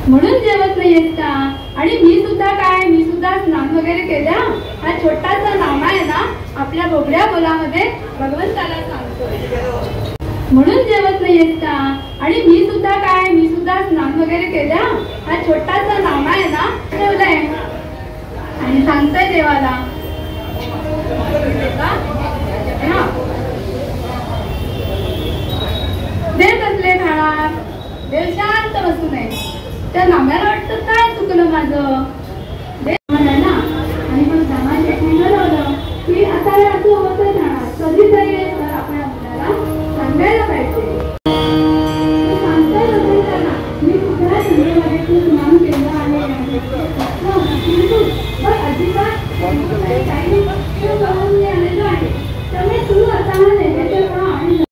म्हणून जेवत नाहीयेस का? आणि मी सुद्धा काय, मी सुद्धा स्नान वगैरे केल्या. हा छोटासा नामा आहे ना आपल्या बोबड्या बोलामध्ये भगवंताला सांगतोय. म्हणून जेवत नाहीयेस का? आणि मी सुद्धा काय, मी सुद्धा स्नान वगैरे केल्या. हा छोटासा नामा आहे ना ठेवलाय आणि सांगतोय देवाला. देव कसले खाणार? देव शांत बसू नये. त्या नाम्याला वाटतं काय चुकलं माझं,